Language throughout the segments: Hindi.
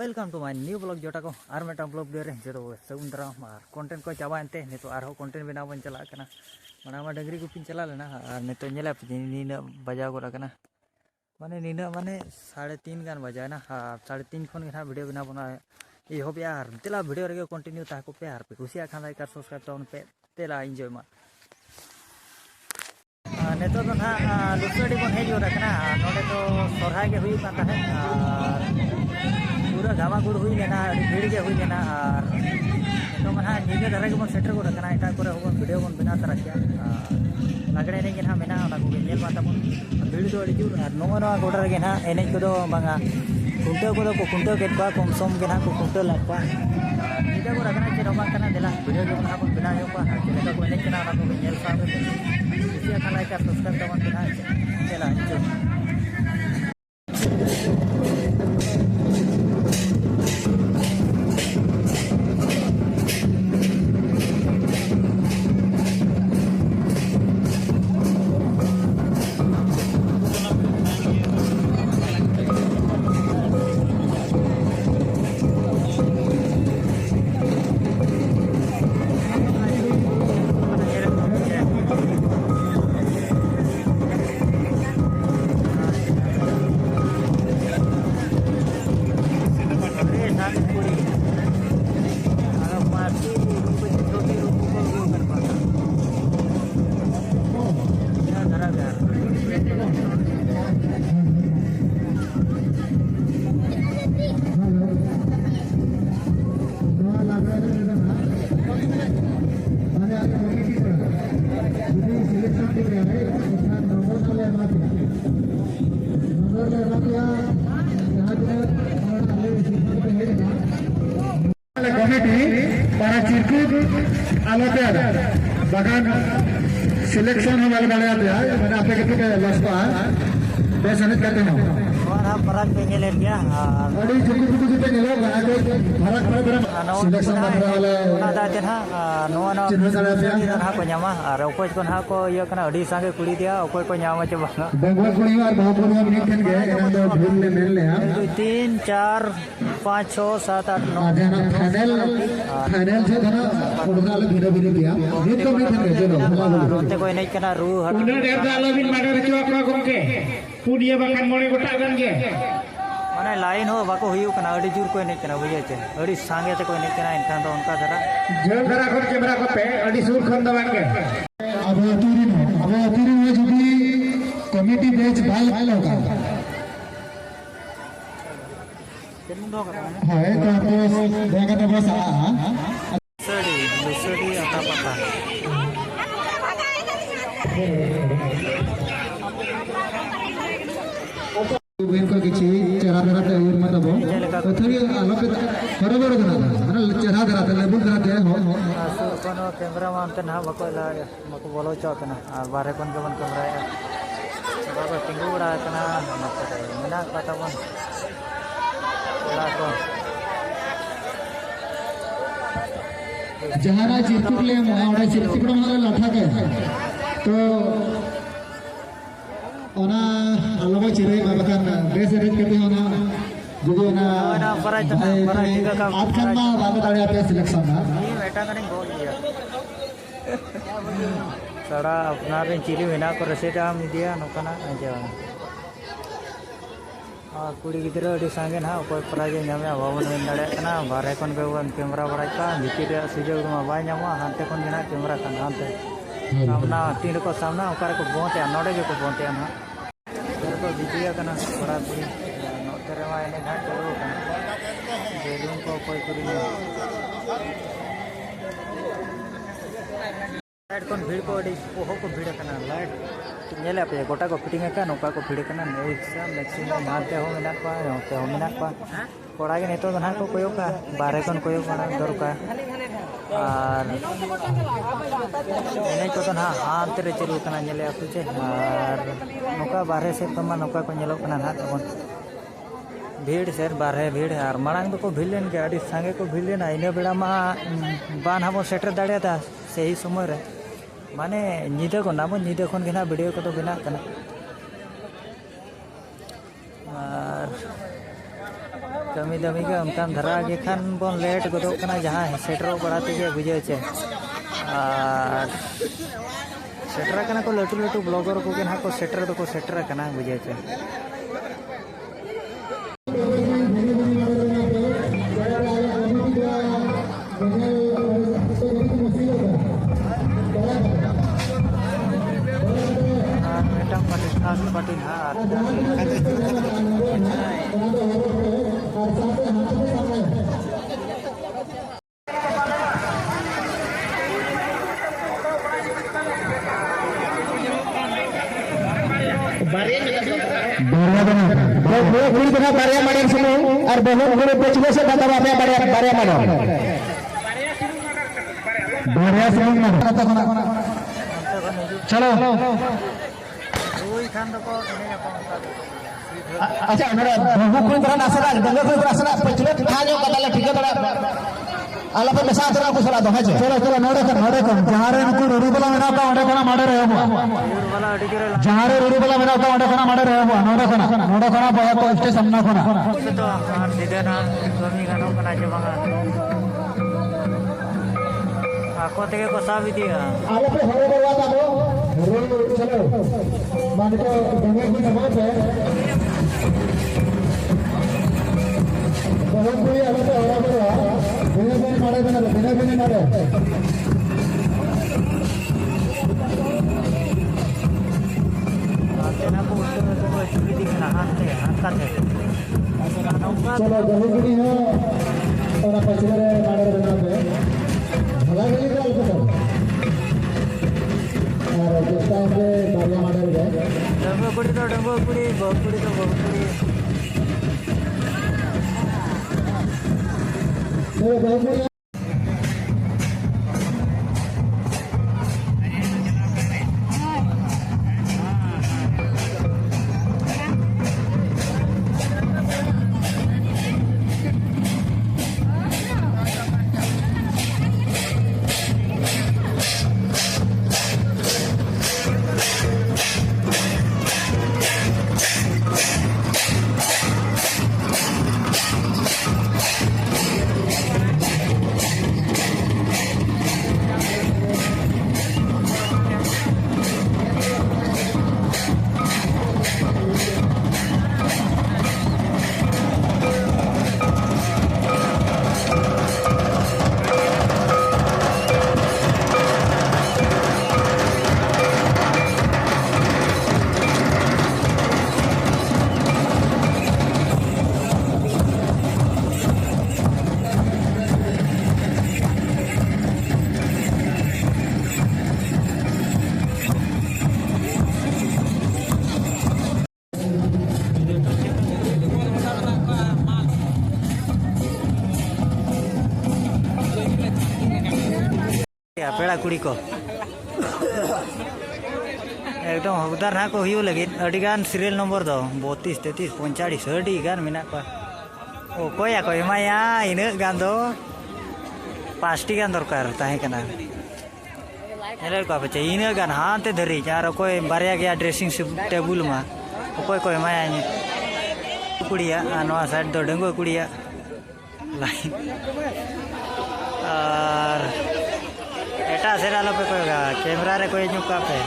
Welcome to my new vlog jota ko ar meta vlog dire jero segundra mar content ko chaba ente nitu arho content bina ban chala kana mana dagri gupin chala lena ar nitu nyela nina baja ko rakana mane nina mane 3:30 gan baja na 3:30 khon ga video bina bana e hobi ar tela video rege continue ta ko pe ar pe kusia khan like ar subscribe down pe tela enjoy ma neto to na lusadi kon hejo rakana node to sorha ge hui kan ta hai पूरा घामा गुड़ हुई लेना भीड़ के हुई लेना और तो मना नीचे धरे के बन सेटर को रखना एटा करे होबन वीडियो बन बना तर रखया लगड़े ने के ना मेना ना को नेल माता बन भीड़ दो अड़ी जुर और नोनो गोडर के ना एने को दो बांगा कुंटे को दो कुंटे के बा कम सम के ना को कुंटे लगवा नीचे को रखना के रोमा करना देला वीडियो जो बना बन बना यो पा के को एने के ना को नेल सामने इसी का लाइक और सब्सक्राइब बन बना चला जो para circuit aloter bahkan selection hamaरे बड़े आते हैं मैंने आपके कितने के लस्पा बस अनेक कहते हैं और हम फरक पेंगे ले लिया अड़ी circuit को जितने लोग हैं तो फरक selection बन रहा है ना दाते ना नो ना को न्यामा और ओकोई को ना को ये कना अड़ी सांगे कुड़ी दिया ओकोई को न्यामा चे बंगा बंगवा कुड़ी और बहुत कुड़ी मिनट के गए ना तो भूल ले मिल ले हम 3 4 5 6 7 8 9 फाइनल से था ना फुटबॉल वाले वीडियो वीडियो दिया ये तो नहीं थे जो रोते कोई नहीं कना रू हट उन्हें डेढ़ साल बिन मारे रचो आपका गोंके पुडिया बकन मोड़े गोटा गन के माने लाइन हो बाको हुई कना अड़ी जुर कोई नहीं कना बुझे छे अड़ी सांगे ते कोई नहीं कना इनका तो उनका धरा जोर धरा कर कैमरा को पे अड़ी सुर खन दबान के अब अतीरी में जुदी कमिटी बेच भाई होगा है तो देखा तो बस लुसड़ी आता पता वेन को किछि चरा धरा ते उर मत बो तो थोड़ी आलो पे बराबर धरा माने चरा धरा ते लेबुल धरा ते हो सुर कोनो कैमरा मान ते ना बको ला मको बोलो चकना आ बारे कोन के मन कैमरा है बाबा टिंगु उड़ा कना मत मेना पता बन जहारा चिरकुट ले मोड़ा चिरकुट मारे लाठा के तो ओना अलग चिरे बाबा बेस रेट करते होना जो ना फराज का आप खाना बाबा दाड़े पे सिलेक्शन ना ये बेटा कने गोल दिया सड़ा अपना रे चिली वेना को रसेटा हम दिया नोकना आजे कुड़ी गिद्रा अड़ी सांगे ना कोई प्राइज नामे बाबन वेन दाड़े कना बारे कोन के कैमरा बड़ा का भितर सुजोग मा बाय नामा हांते कोन जना कैमरा kan हांते सामना तीन को सामना ओकर को बोते नोडे के को बोते ना को बिजिया कना बड़ा कुड़ी नोते रे वाय ने घाट चलो कना जेलुन को कोई कुड़ी लाइट कोन भीड़ को अड़ी ओहो को भीड़ कना लाइट नेले पे गोटा को फिटिंग का नोका को भीड़ कना नेक्सा मैक्सिमम मानते हो मेना पा होते हो मेना पा कोड़ा के नेतो ना को कोयो का बारे कोन कोयो बना दरका और एने को तो ना हांते रे चलु कना नेले आपु चे और नोका बारे से तमा नोका को नेलो कना ना तबन भीड़ से बारहे भीड़ और मांग को भीड़ लेन के संगे को भीड़ लेना इन बेड़ा मा बान हम सेटर दाड़ा से ही समय रे माने निदा को नाम निदा खन के ना वीडियो को तो बना करना और कमी दमी के उनकान धरा के खान बन लेट गदो कना जहां सेटर बड़ाते के बुझे छे और सेटर कना को लटू लटू ब्लॉगर को के ना को सेटर तो को सेटर कना बुझे छे पाटिल हार बारिया माडर सुनो और बहुत बड़े पेचले से बताओ आपने बारिया माडर बारिया सुनो चलो अच्छा मेरा बहु कोई तरह नासरा दंगे कोई नासरा पेचले खा जो कदाले ठीक है बड़ा आला पे मसा तरह को सला दो है चलो चलो नोड़े कर जहां रे नको रोडी बला मेना का ओडे कोना माडे रहे हो जहां रे रोडी बला मेना का ओडे कोना माडे रहे हो नोड़े कोना बया को स्टेशन ना कोना तो हार सीधे ना कमी गानो कना के बांगा आको तेके को साबी दिया आला पे हरे बरवा दो चलो मान को दंगे की समाज है बहुत बुरी हालत है और बिना मारे चलो दही है और पचले मारे बना पे भला गली डाल को और जिस टाइम पे बारिया मारे गए डंगो पुड़ी तो बहुत पुड़ी पेड़ा कुड़ी को एकदम हकदार ना को हुई लगे अड़ीगान सीरियल नंबर दो 32 33 45 अड़ीगान मेना को ओकोया को एमाया इन गान दो 5टी गान दरकार ताहे कना एले को बचे इन गान हाते धरी यार कोई बारिया गया ड्रेसिंग टेबल मा कोई को एमाया कुड़िया नवा साइड दो डंगो कुड़िया लाइन और एटा से डालो पे कोई कैमरा रे कोई नुका पे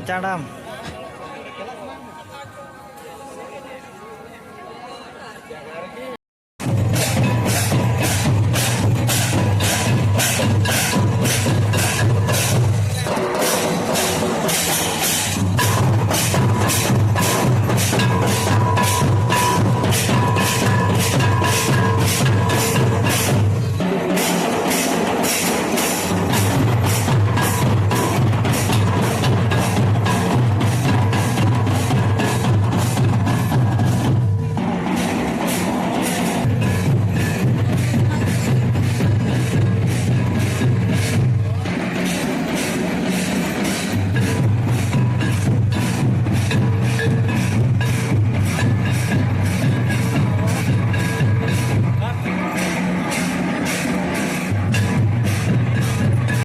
Cadam.